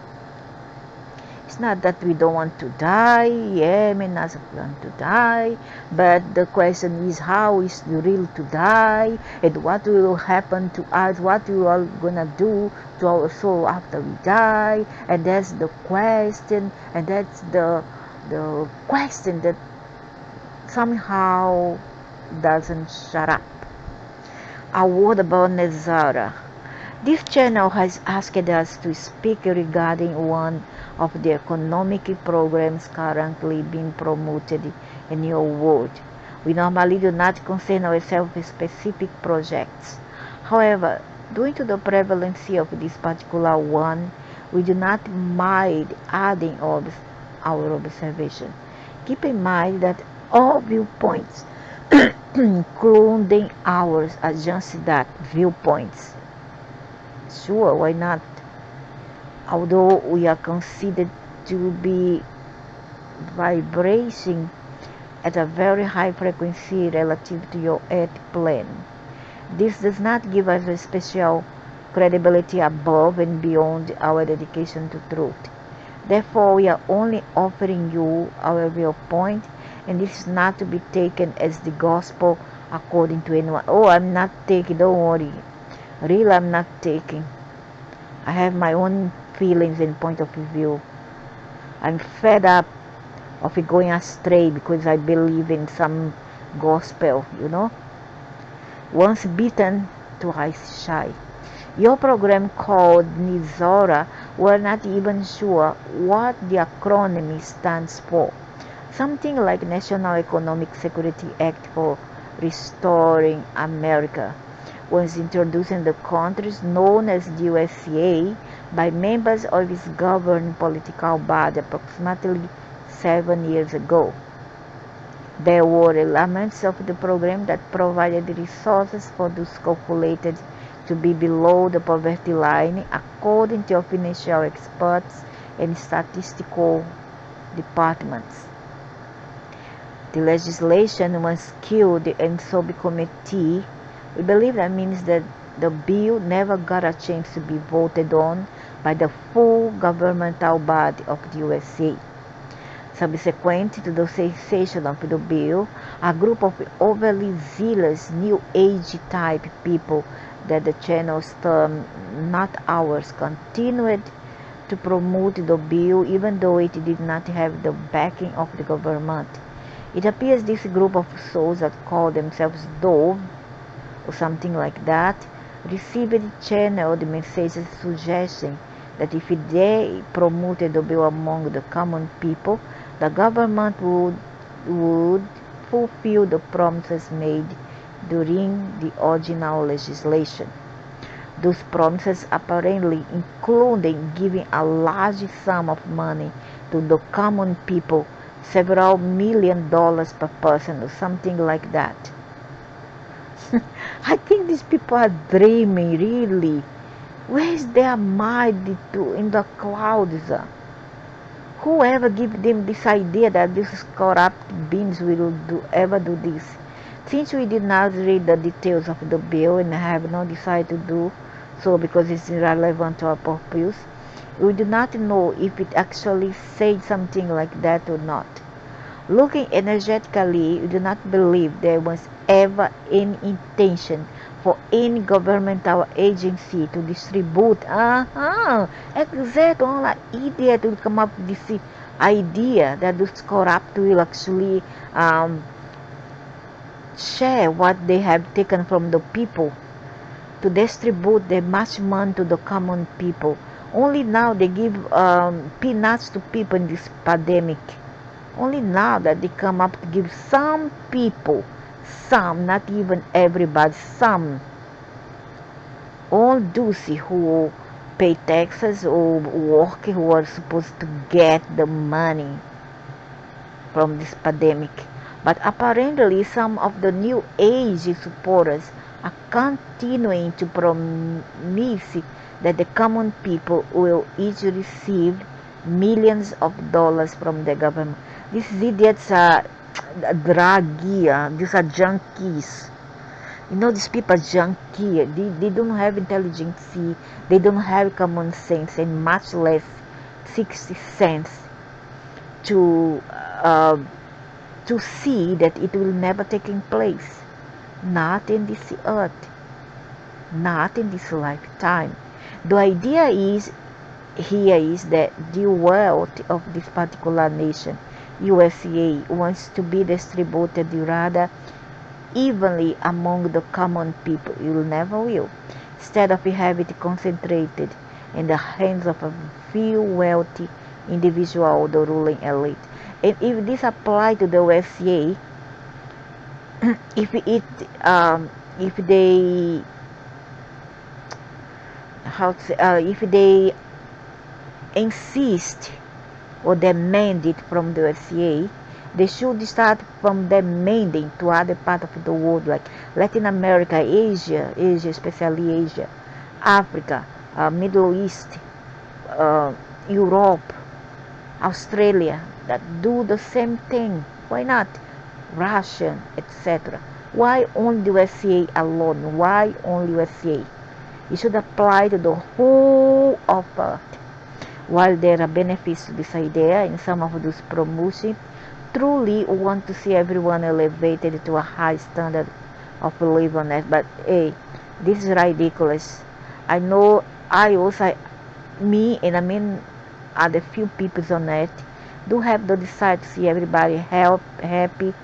It's not that we don't want to die, yeah, we not want to die, but the question is how is the real to die, and what will happen to us, what we are gonna do to our soul after we die, and that's the question, and that's the question that somehow doesn't shut up. A word about Nezara. This channel has asked us to speak regarding one of the economic programs currently being promoted in your world. We normally do not concern ourselves with specific projects. However, due to the prevalence of this particular one, we do not mind adding our observation. Keep in mind that all viewpoints, including ours, are just that, viewpoints. Sure, why not? Although we are considered to be vibrating at a very high frequency relative to your earth plane, this does not give us a special credibility above and beyond our dedication to truth. Therefore, we are only offering you our viewpoint, and this is not to be taken as the gospel according to anyone. Oh, I'm not taking, don't worry. Really, I'm not taking. I have my own feelings and point of view. I'm fed up of it going astray because I believe in some gospel, you know. Once bitten, twice shy. Your program called Nizora, we're not even sure what the acronym stands for. Something like National Economic Security Act for Restoring America was introduced in the countries known as the USA by members of its governing political body approximately 7 years ago. There were elements of the program that provided resources for those calculated to be below the poverty line according to financial experts and statistical departments. The legislation was killed in subcommittee. We believe that means that the bill never got a chance to be voted on by the full governmental body of the USA. Subsequent to the cessation of the bill, a group of overly zealous New Age type people that the channel's term, not ours, continued to promote the bill even though it did not have the backing of the government. It appears this group of souls that call themselves Dove or something like that, received channeled messages suggesting that if they promoted the bill among the common people, the government would fulfill the promises made during the original legislation. Those promises apparently including giving a large sum of money to the common people, several $1 million per person or something like that. I think these people are dreaming, really. Where is their mind in the clouds? Whoever gave them this idea that these corrupt beings will ever do this? Since we did not read the details of the bill and have not decided to do so because it's irrelevant to our purpose, we do not know if it actually said something like that or not. Looking energetically, we do not believe there was ever any intention for any governmental agency to distribute. Exactly, all idiot will come up with this idea that those corrupt will actually share what they have taken from the people to distribute the much money to the common people. Only now they give peanuts to people in this pandemic. Only now that they come up to give some people, some, not even everybody, some, all those who pay taxes or work, who are supposed to get the money from this pandemic. But apparently some of the New Age supporters are continuing to promise that the common people will each receive millions of dollars from the government. These idiots are druggy, these are junkies. You know, these people are junkie. They don't have intelligence, they don't have common sense, and much less 60 cents to uh, to see that it will never taking place. Not in this earth, not in this lifetime. The idea is here is that the wealth of this particular nation, USA, wants to be distributed rather evenly among the common people. You never will. Instead of having it concentrated in the hands of a few wealthy individual, the ruling elite. And if this apply to the USA, if it if they if they insist or demand it from the USA, they should start from demanding to other parts of the world like Latin America, Asia, especially Asia, Africa, Middle East, Europe, Australia, that do the same thing. Why not? Russia, etc. Why only USA alone? Why only USA? It should apply to the whole of Earth. While there are benefits to this idea in some of those promotions, truly want to see everyone elevated to a high standard of living on earth. But hey, this is ridiculous. I know me and I mean other few people on earth do have the desire to see everybody happy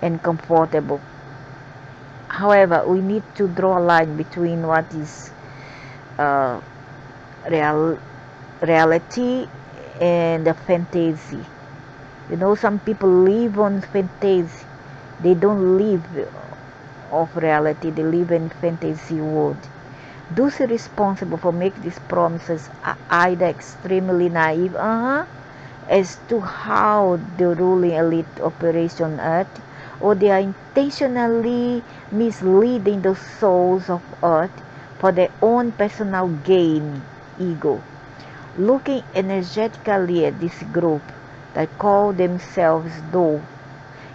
and comfortable. However, we need to draw a line between what is uh, real reality and the fantasy. You know, some people live on fantasy. They don't live of reality. They live in fantasy world. Those responsible for making these promises are either extremely naive as to how the ruling elite operates on earth, or they are intentionally misleading the souls of earth for their own personal gain, ego. Looking energetically at this group that call themselves Dove,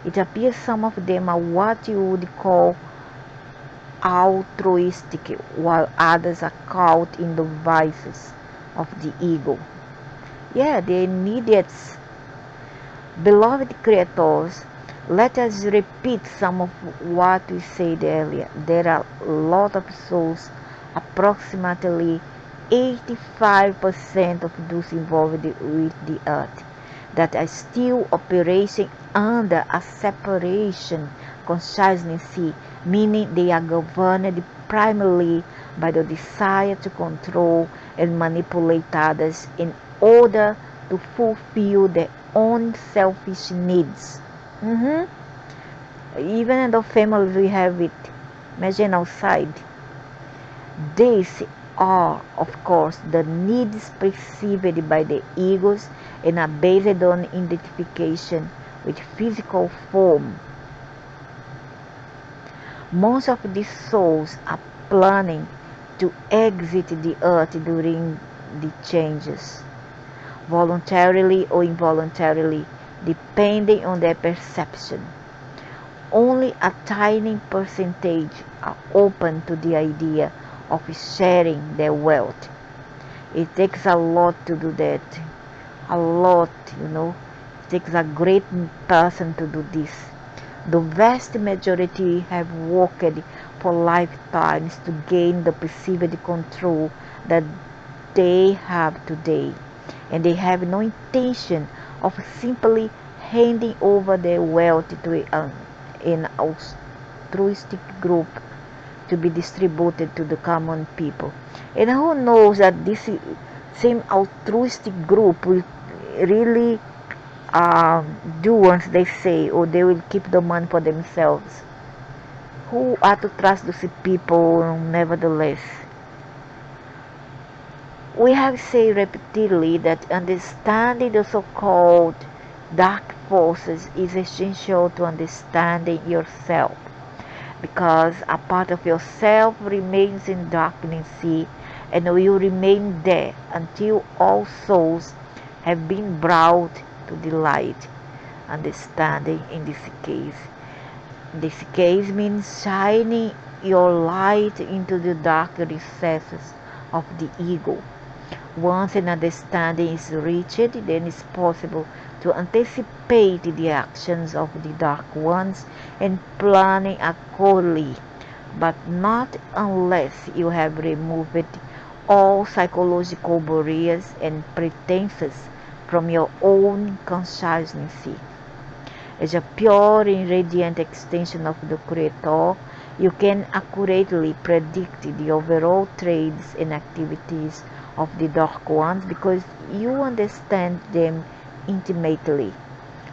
it appears some of them are what you would call altruistic, while others are caught in the vices of the ego. Yeah, they're idiots. Beloved creators, let us repeat some of what we said earlier. There are a lot of souls, approximately 85% of those involved with the earth, that are still operating under a separation consciousness, meaning they are governed primarily by the desire to control and manipulate others in order to fulfill their own selfish needs. Even in the families we have it. Imagine outside. These are, of course, the needs perceived by the egos and are based on identification with physical form. Most of these souls are planning to exit the earth during the changes, voluntarily or involuntarily, depending on their perception. Only a tiny percentage are open to the idea of sharing their wealth. It takes a lot to do that. A lot, you know. It takes a great person to do this. The vast majority have worked for lifetimes to gain the perceived control that they have today, and they have no intention of simply handing over their wealth to an altruistic group to be distributed to the common people. And who knows that this same altruistic group will really do once they say, or they will keep the money for themselves. Who are to trust those people nevertheless? We have said repeatedly that understanding the so-called dark forces is essential to understanding yourself, because a part of yourself remains in darkness and will remain there until all souls have been brought to the light. Understanding in this case. This case means shining your light into the dark recesses of the ego. Once an understanding is reached, then it's possible to anticipate the actions of the dark ones and planning accordingly, but not unless you have removed all psychological barriers and pretenses from your own consciousness. As a pure and radiant extension of the Creator, you can accurately predict the overall traits and activities of the Dark Ones because you understand them intimately,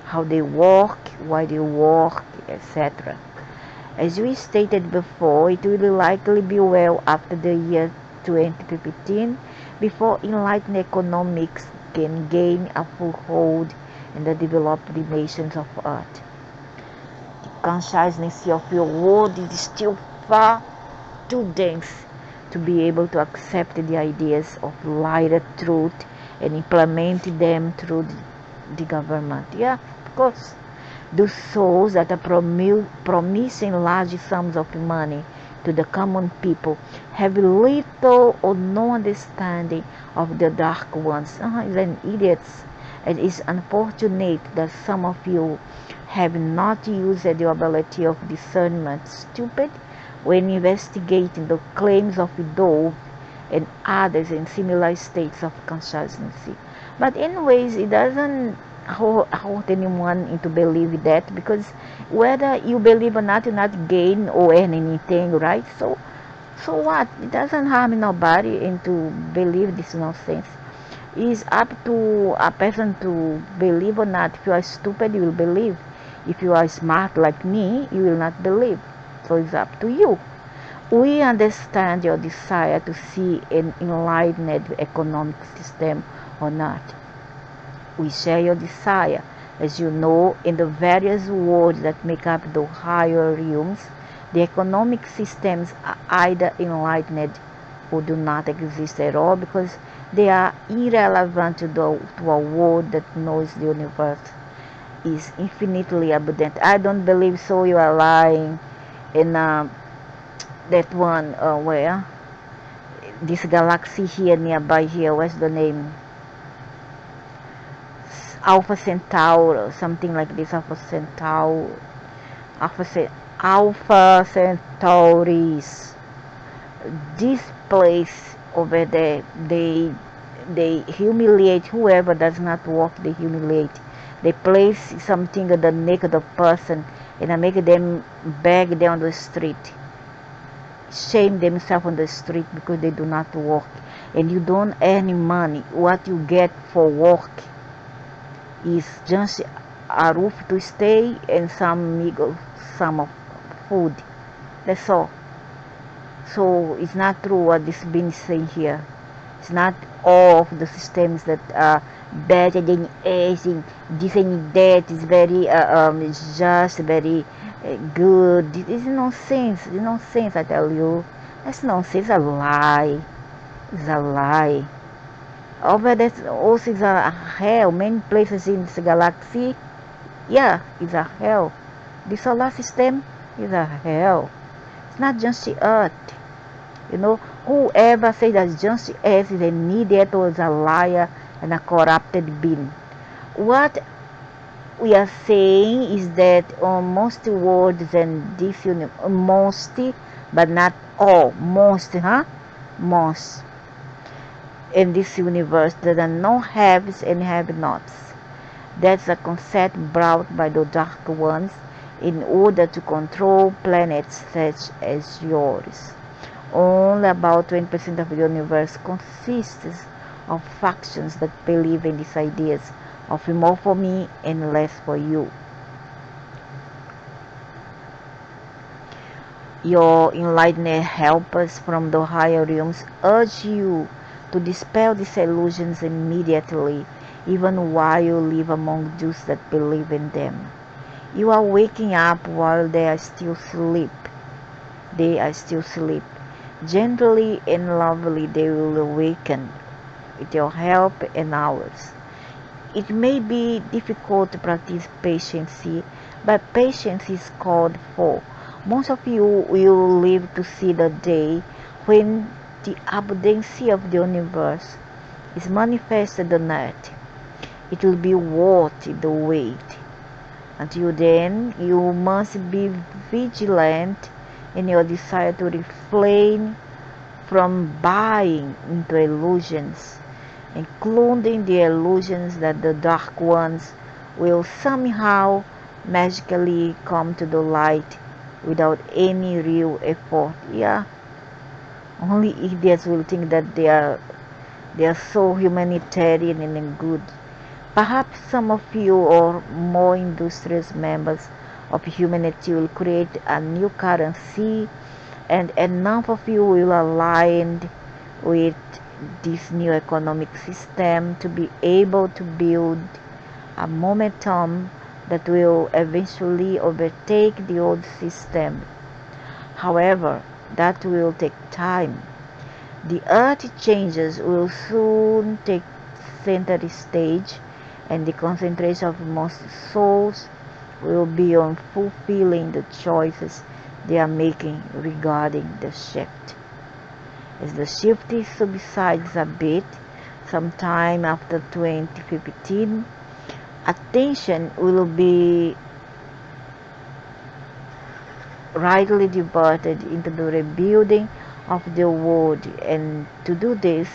how they work, why they work, etc. As we stated before, it will likely be well after the year 2015 before enlightened economics can gain a foothold in the developed nations of Earth. The consciousness of your world is still far too dense to be able to accept the ideas of lighter truth and implement them through the government. Yeah, of course. Those souls that are promising large sums of money to the common people have little or no understanding of the dark ones. Even idiots. It is unfortunate that some of you have not used your ability of discernment, stupid, when investigating the claims of Dove and others in similar states of consciousness. But anyways, it doesn't hold anyone into believe that, because whether you believe or not, you not gain or earn anything, right? So what? It doesn't harm nobody into believe this nonsense. It's up to a person to believe or not. If you are stupid, you will believe. If you are smart like me, you will not believe. So it's up to you. We understand your desire to see an enlightened economic system or not. We share your desire. As you know, in the various worlds that make up the higher realms, the economic systems are either enlightened or do not exist at all because they are irrelevant to a world that knows the universe is infinitely abundant. I don't believe so. You are lying. And that one, where? This galaxy here nearby here, what's the name? Alpha Centauri, something like this. Alpha Centauri. Alpha Centauris. This place over there, they humiliate whoever does not work. They humiliate. They place something on the neck of the person and make them beg down the street, shame themselves on the street because they do not work, and you don't earn money. What you get for work is just a roof to stay and some of food. That's all. So it's not true what is being said here. It's not all of the systems that are better than us and this and that is very it's just very good. It is nonsense. It's nonsense, I tell you. That's nonsense. A lie. It's a lie. Over that also is a hell. Many places in this galaxy, yeah, it's a hell. The solar system is a hell. It's not just the Earth. You know, whoever says that just Earth is an idiot or is a liar and a corrupted being. What we are saying is that most worlds and this universe, most, but not all, most, most in this universe, there are no haves and have-nots. That's a concept brought by the dark ones in order to control planets such as yours. Only about 20% of the universe consists of factions that believe in these ideas of more for me and less for you. Your enlightened helpers from the higher realms urge you to dispel these illusions immediately even while you live among Jews that believe in them. You are waking up while they are still asleep. They are still asleep. Gently and lovingly they will awaken with your help and ours. It may be difficult to practice patience, but patience is called for. Most of you will live to see the day when the abundance of the universe is manifested on earth. It will be worth the wait. Until then, you must be vigilant in your desire to refrain from buying into illusions, including the illusions that the dark ones will somehow magically come to the light without any real effort. Yeah, only idiots will think that they are so humanitarian and good. Perhaps some of you or more industrious members of humanity will create a new currency, and enough of you will align with this new economic system to be able to build a momentum that will eventually overtake the old system. However, that will take time. The earth changes will soon take center stage, and the concentration of most souls will be on fulfilling the choices they are making regarding the shift. As the shift subsides a bit, sometime after 2015, attention will be rightly diverted into the rebuilding of the world, and to do this,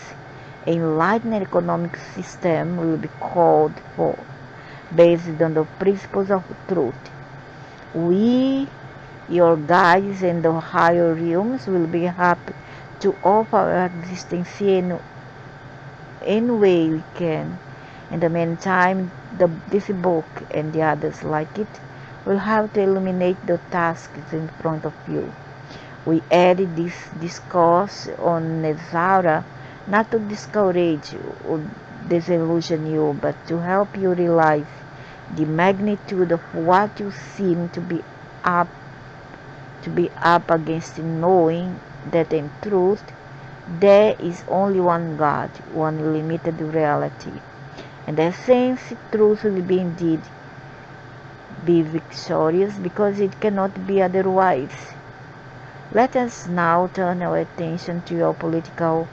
a enlightened economic system will be called for, based on the principles of truth. We, your guides in the higher realms, will be happy to offer our existence in any way we can. In the meantime, this book and the others like it will have to illuminate the tasks in front of you. We added this discourse on Nezara not to discourage or disillusion you, but to help you realize the magnitude of what you seem up to be up against, knowing that in truth there is only one God, one limited reality, and the sense truth will be indeed be victorious because it cannot be otherwise. Let us now turn our attention to your political